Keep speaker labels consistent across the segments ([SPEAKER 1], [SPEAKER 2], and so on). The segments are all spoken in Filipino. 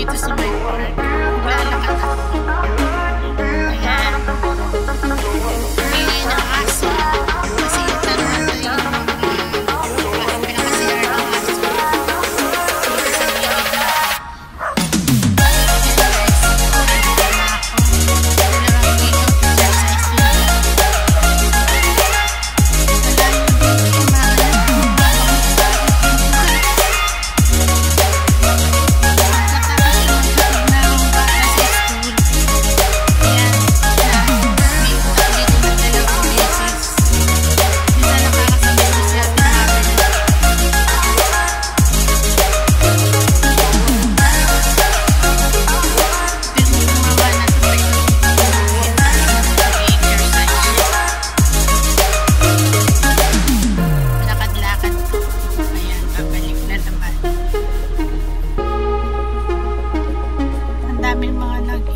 [SPEAKER 1] dito sa may park. Lalakad ako. Ayan. Pili ng aso. Kasi yung tanong natin yung pinakasiyar ng aso. Dito sa gilid na ako.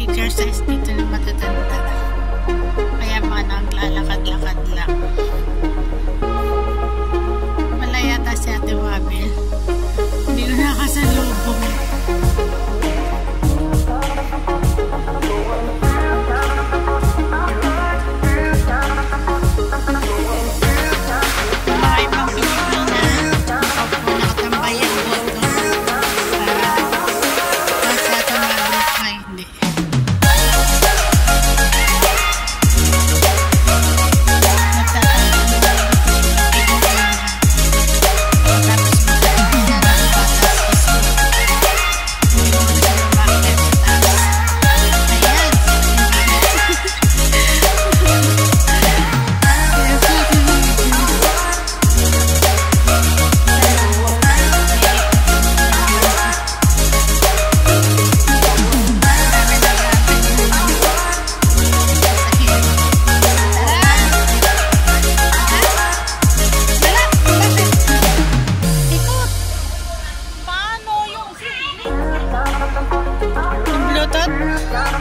[SPEAKER 1] Exercise dito ng matatanda. Kaya mga naglalakad-lakad lang. Wala yata si Ate Wabel. Hindi ko nakasalubong. Mga ibang Pilipina. Ako po nakatambayan dito. Kasi Ate Wabel ay hindi.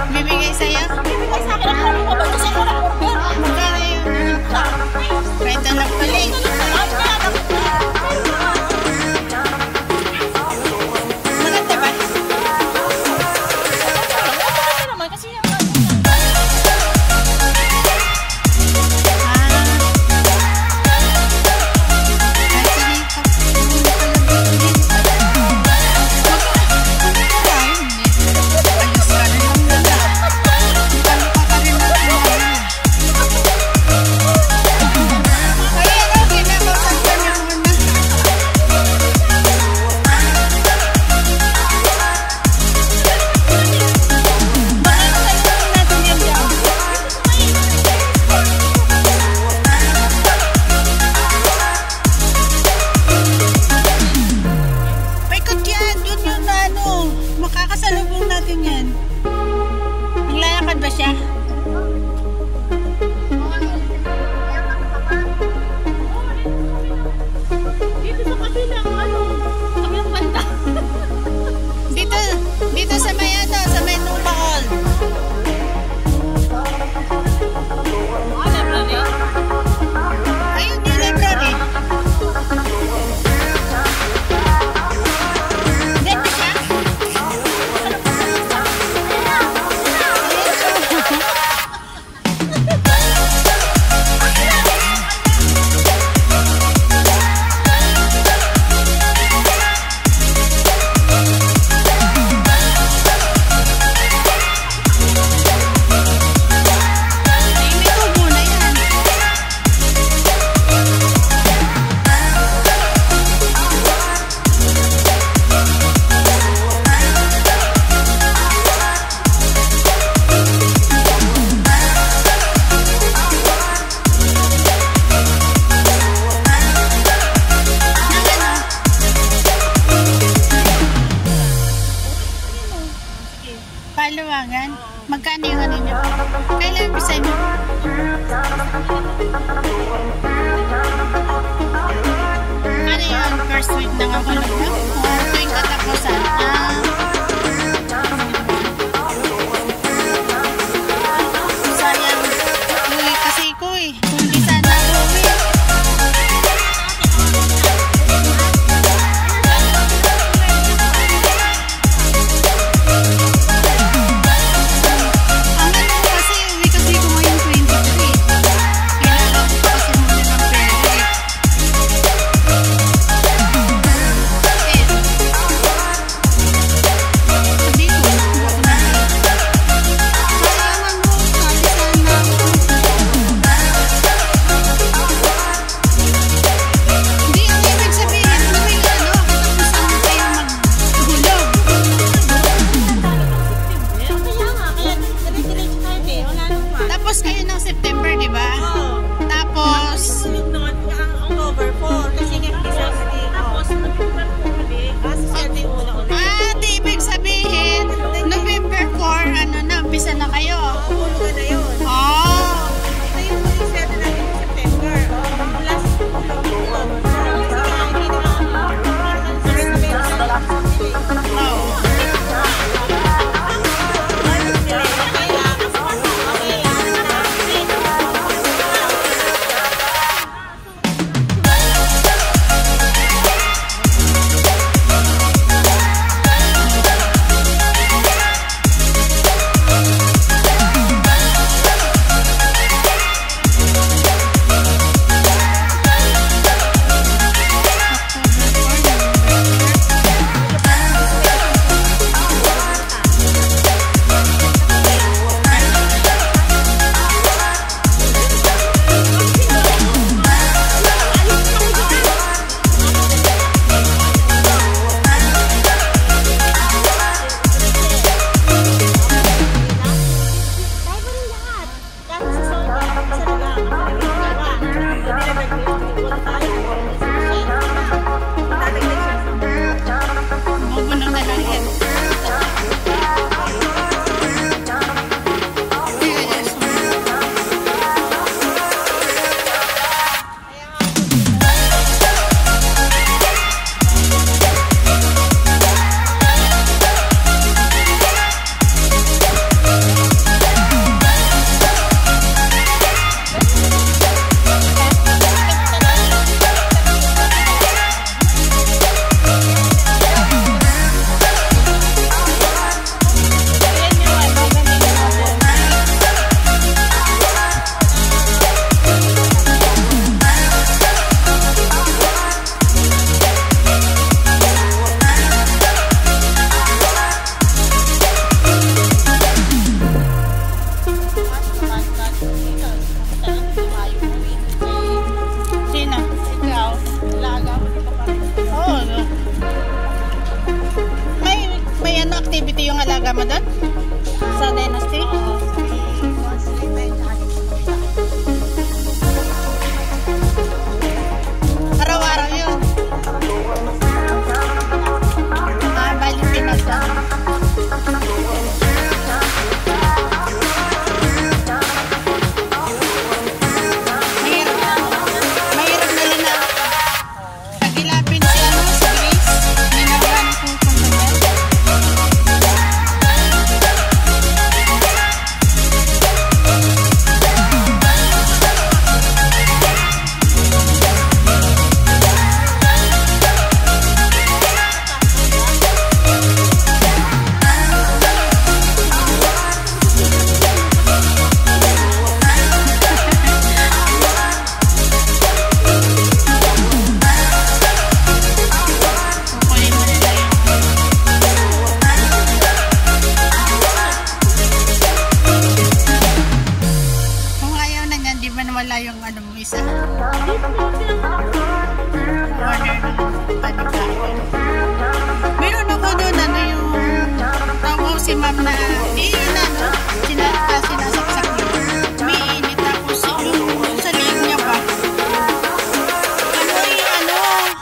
[SPEAKER 1] Bibigay sa'yo? Bibigay sa akin. Magkano yun? Kahit anak pala eh. Maganda ba? Maganda naman kasi yung makakasalubong natin yan. Naglalakad ba siya? Dito sa kabilang kabilang banda. Dito sa may sa may Nubaol. Ayun yung library. Paluwagan? Magkano yung ano nyo? Kailan bisa mo? Ano yun? First week na nga kulog mo? O tuwing katapusan? Sayang. Uwi kasi ko eh. Kung di sana uwi. Nagtapos kayo ng September, di ba?
[SPEAKER 2] Oo.
[SPEAKER 1] Tapos,
[SPEAKER 2] Yung noon, ang October 4. Kasi nga, tapos, November 4 ulit. Kasi Sunday una ulit.
[SPEAKER 1] di ibig sabihin, November 4, ano na, umpisa na kayo.
[SPEAKER 2] Ulo na yun.
[SPEAKER 1] Oh!
[SPEAKER 2] Ito yung huling set natin sa September. Last October. Kasi nga, hindi na
[SPEAKER 1] Oh. Activity yung alaga mo doon? Sa Dynasty? Araw-araw yun? Balik pinasa. Mahirap na rin na kagilapin si Grace. Ginawa ni kung wala yung ano mo isa order ng panikain. Meron ako doon ano yung tawag si ma'am na sinasaksak niya. May init tapos yung sa liig niya pa.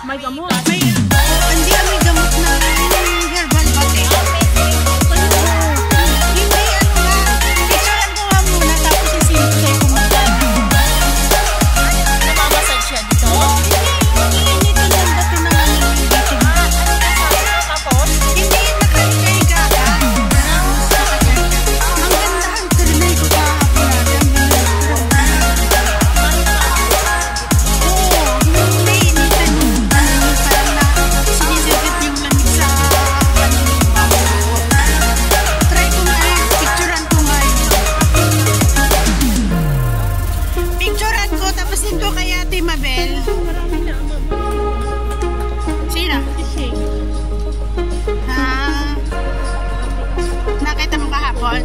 [SPEAKER 1] May gamot. Hindi may gamot na herbal bath eh. Hindi picturean ko nga muna tapos isinip sa'yo kung magkano.
[SPEAKER 2] Namamasad siya dito.
[SPEAKER 1] Hindi lang bato na ano dito.
[SPEAKER 2] Tapos?
[SPEAKER 1] Hindi nakahiga ka. Ang ganda ang trinay ko kahapon natin. Oo, hindi initan yung parang na sinisipit yung lamig sa try ko nga picturean ko nga picturean ko tapos ito kay Ate Mabel. Sino? Nakita mo kahapon?